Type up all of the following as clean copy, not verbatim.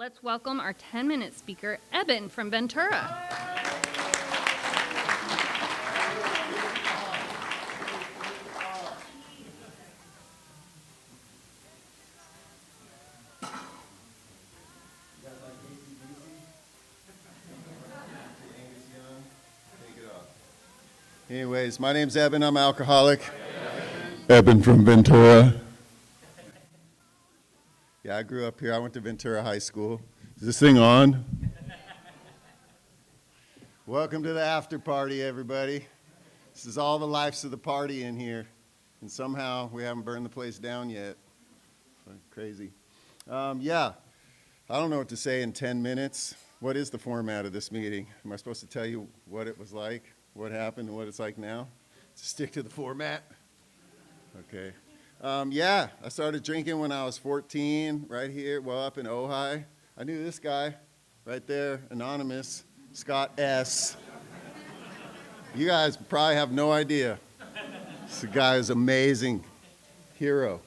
Let's welcome our 10-minute speaker, EBEN from Ventura. Anyways, my name's EBEN. I'm an alcoholic. EBEN from Ventura. Yeah, I grew up here. I went to Ventura High School. Is this thing on? Welcome to the after party, everybody. This is all the lives of the party in here. And somehow we haven't burned the place down yet. Crazy. Yeah, I don't know what to say in 10 minutes. What is the format of this meeting? Am I supposed to tell you what it was like, what happened, and what it's like now? To stick to the format? Okay. Yeah, I started drinking when I was 14, right here, well, up in Ojai. I knew this guy right there, anonymous, Scott S. You guys probably have no idea. This guy is amazing. Hero.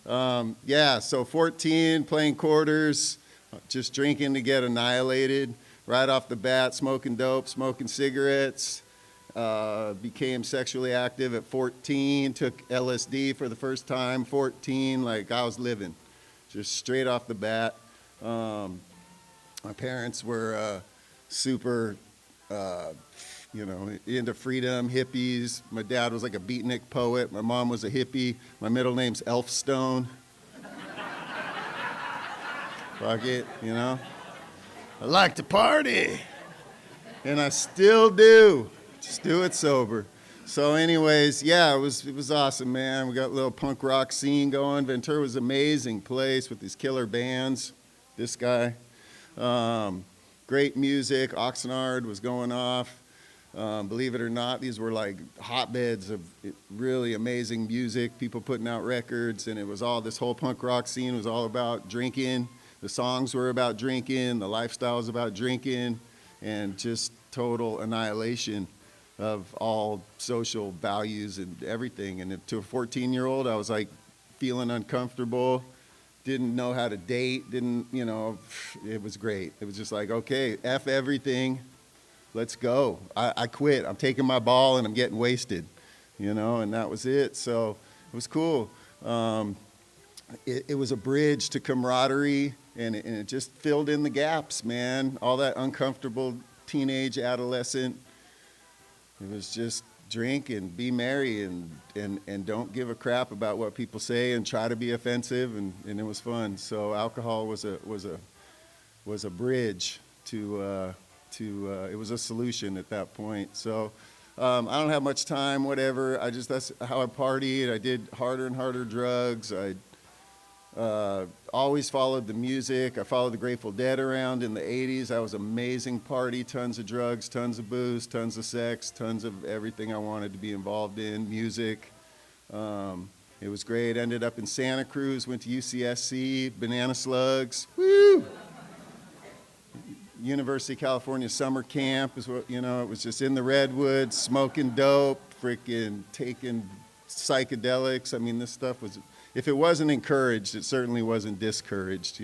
Yeah, so 14, playing quarters, just drinking to get annihilated. Right off the bat, smoking dope, smoking cigarettes. Became sexually active at 14, took LSD for the first time, 14, like I was living, just straight off the bat. My parents were super, into freedom, hippies. My dad was like a beatnik poet. My mom was a hippie. My middle name's Elfstone. Fuck it, I like to party, and I still do. Just do it sober. So anyways, yeah, it was awesome, man. We got a little punk rock scene going. Ventura was an amazing place with these killer bands. This guy. Great music. Oxnard was going off. Believe it or not, these were like hotbeds of really amazing music, people putting out records, and it was all, this whole punk rock scene was all about drinking. The songs were about drinking, the lifestyle was about drinking, and just total annihilation of all social values and everything. And to a 14-year-old, I was like feeling uncomfortable, didn't know how to date, it was great. It was just like, okay, F everything, let's go. I quit. I'm taking my ball and I'm getting wasted, and that was it. So it was cool. It was a bridge to camaraderie, and it just filled in the gaps, man. All that uncomfortable teenage, adolescent. It was just drink and be merry and don't give a crap about what people say and try to be offensive, and it was fun. So alcohol was a bridge to it was a solution at that point. So I don't have much time, whatever. That's how I partied. I did harder and harder drugs. I always followed the music. I followed the Grateful Dead around in the 80s. That was amazing party, tons of drugs, tons of booze, tons of sex, tons of everything I wanted to be involved in, music. It was great. Ended up in Santa Cruz, went to UCSC, Banana Slugs, woo! University of California summer camp is what, it was just in the redwoods, smoking dope, freaking taking psychedelics. I mean, this stuff was, if it wasn't encouraged, it certainly wasn't discouraged,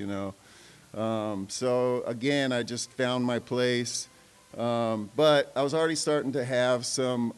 So again, I just found my place. But I was already starting to have some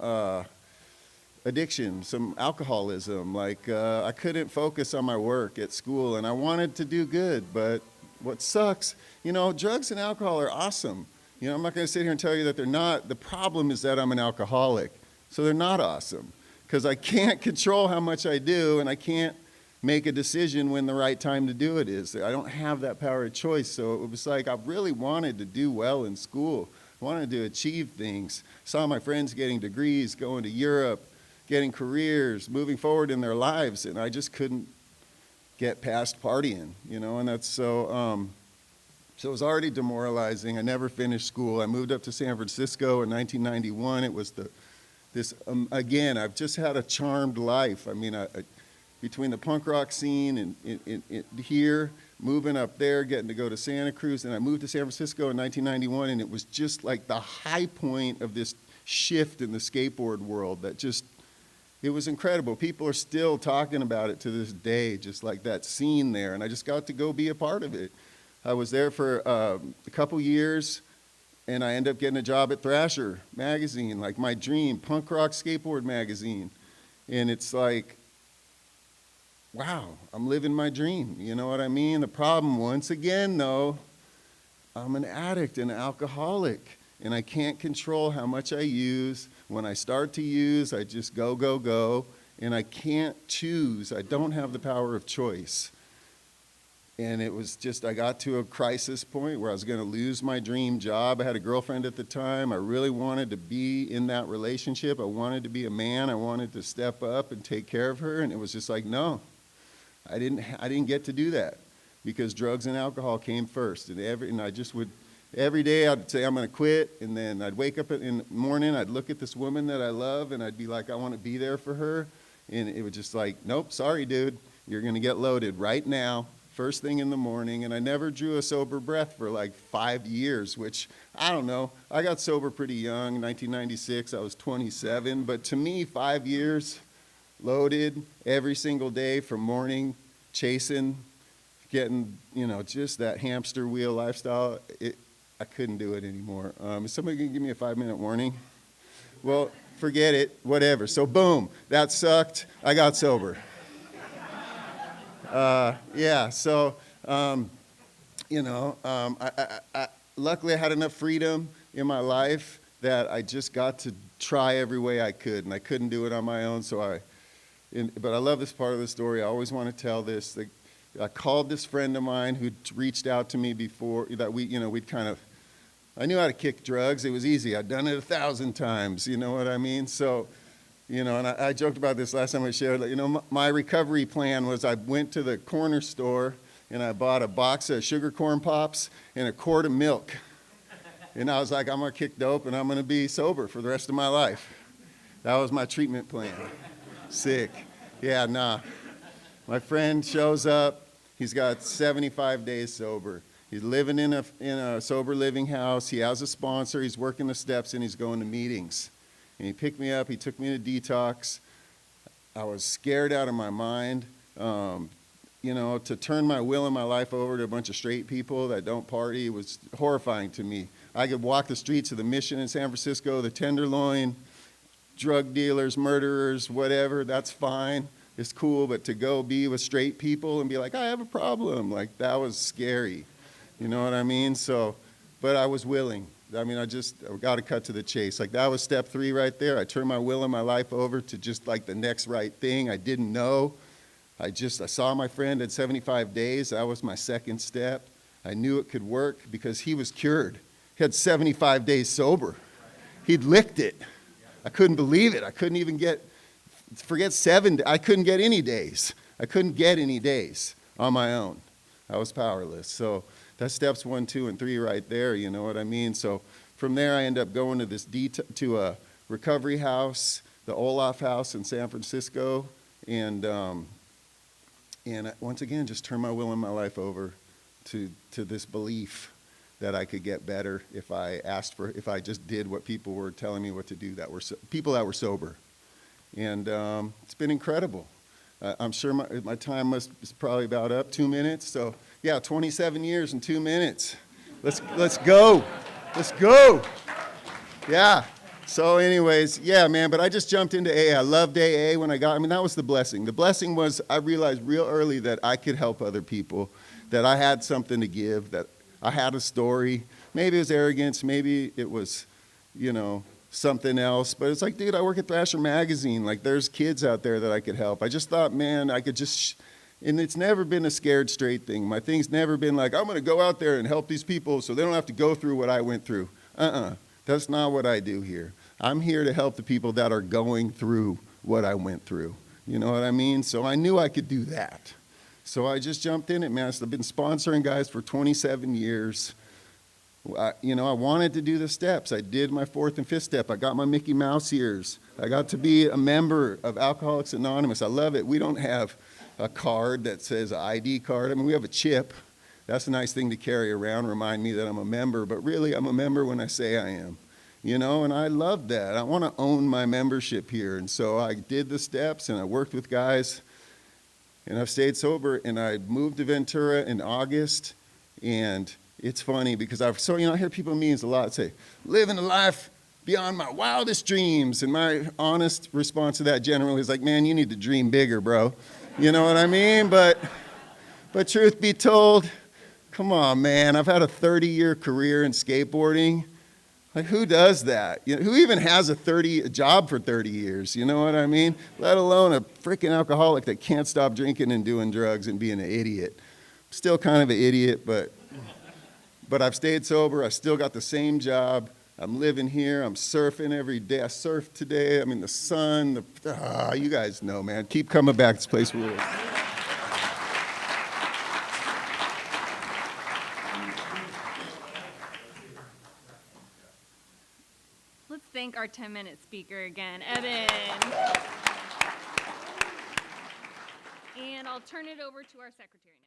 addiction, some alcoholism. Like I couldn't focus on my work at school, and I wanted to do good. But what sucks, drugs and alcohol are awesome. I'm not going to sit here and tell you that they're not. The problem is that I'm an alcoholic, so they're not awesome. Because I can't control how much I do, and I can't make a decision when the right time to do it is. I don't have that power of choice. So it was like I really wanted to do well in school. I wanted to achieve things. Saw my friends getting degrees, going to Europe, getting careers, moving forward in their lives, and I just couldn't get past partying, and that's so it was already demoralizing. I never finished school. I moved up to San Francisco in 1991. It was again, I've just had a charmed life. I mean, between the punk rock scene and here, moving up there, getting to go to Santa Cruz, and I moved to San Francisco in 1991, and it was just like the high point of this shift in the skateboard world that just, it was incredible. People are still talking about it to this day, just like that scene there, and I just got to go be a part of it. I was there for a couple years, and I ended up getting a job at Thrasher magazine, like my dream, punk rock skateboard magazine. And it's like, wow, I'm living my dream. You know what I mean? The problem, once again, though, I'm an addict and an alcoholic, and I can't control how much I use. When I start to use, I just go, go, go, and I can't choose. I don't have the power of choice. And it was just, I got to a crisis point where I was going to lose my dream job. I had a girlfriend at the time. I really wanted to be in that relationship. I wanted to be a man. I wanted to step up and take care of her, and it was just like, no, I didn't get to do that, because drugs and alcohol came first. And I just would, every day I'd say, I'm going to quit. And then I'd wake up in the morning, I'd look at this woman that I love, and I'd be like, I want to be there for her. And it was just like, nope, sorry, dude. You're going to get loaded right now, first thing in the morning. And I never drew a sober breath for like 5 years, which, I don't know. I got sober pretty young, 1996. I was 27. But to me, 5 years, loaded every single day from morning, chasing, getting, just that hamster wheel lifestyle. I couldn't do it anymore. Is somebody going to give me a 5-minute warning? Well, forget it, whatever. So boom, that sucked. I got sober. Luckily I had enough freedom in my life that I just got to try every way I could, and I couldn't do it on my own, but I love this part of the story. I always want to tell this. I called this friend of mine who'd reached out to me before, that I knew how to kick drugs. It was easy. I'd done it 1,000 times, you know what I mean? So, and I joked about this last time I shared, my recovery plan was I went to the corner store and I bought a box of sugar corn pops and a quart of milk. And I was like, I'm going to kick dope and I'm going to be sober for the rest of my life. That was my treatment plan. Sick. Yeah, nah. My friend shows up. He's got 75 days sober. He's living in a sober living house. He has a sponsor. He's working the steps, and he's going to meetings. And he picked me up. He took me to detox. I was scared out of my mind. To turn my will and my life over to a bunch of straight people that don't party was horrifying to me. I could walk the streets of the Mission in San Francisco, the Tenderloin, drug dealers, murderers, whatever, that's fine. It's cool, but to go be with straight people and be like, I have a problem, like that was scary. You know what I mean? So, but I was willing. I got to cut to the chase. Like that was step 3 right there. I turned my will and my life over to just like the next right thing. I didn't know. I saw my friend at 75 days. That was my second step. I knew it could work because he was cured. He had 75 days sober. He'd licked it. I couldn't believe it. I couldn't even forget 7. I couldn't get any days. I couldn't get any days on my own. I was powerless. So that's steps 1, 2, and 3 right there. You know what I mean? So from there, I end up going to a recovery house, the Olaf House in San Francisco, and once again, just turn my will and my life over to this belief that I could get better if I just did what people were telling me what to do, people that were sober. And it's been incredible. I'm sure my time is probably about up, 2 minutes. So yeah, 27 years and 2 minutes. Let's go. Let's go. Yeah. So anyways, yeah, man, but I just jumped into AA. I loved AA when that was the blessing. The blessing was I realized real early that I could help other people, that I had something to give, that I had a story. Maybe it was arrogance. Maybe it was, something else. But it's like, dude, I work at Thrasher Magazine. Like, there's kids out there that I could help. I just thought, man, I could just, and it's never been a scared straight thing. My thing's never been like, I'm going to go out there and help these people so they don't have to go through what I went through. That's not what I do here. I'm here to help the people that are going through what I went through. You know what I mean? So I knew I could do that. So I just jumped in it, man. I've been sponsoring guys for 27 years. I wanted to do the steps. I did my 4th and 5th step. I got my Mickey Mouse ears. I got to be a member of Alcoholics Anonymous. I love it. We don't have a card that says ID card. We have a chip. That's a nice thing to carry around, remind me that I'm a member. But really, I'm a member when I say I am. And I love that. I want to own my membership here. And so I did the steps, and I worked with guys, and I've stayed sober, and I moved to Ventura in August, And it's funny because I hear people in meetings a lot say, living a life beyond my wildest dreams. And my honest response to that generally is like, man, you need to dream bigger, bro. You know what I mean? But truth be told, come on, man. I've had a 30-year career in skateboarding. Like, who does that? You know, who even has a job for 30 years? You know what I mean? Let alone a freaking alcoholic that can't stop drinking and doing drugs and being an idiot. Still kind of an idiot, but I've stayed sober. I've still got the same job. I'm living here. I'm surfing every day. I surfed today. I'm in the sun. You guys know, man. Keep coming back. This place rules. Let's thank our 10-minute speaker again, EBEN. And I'll turn it over to our secretary now.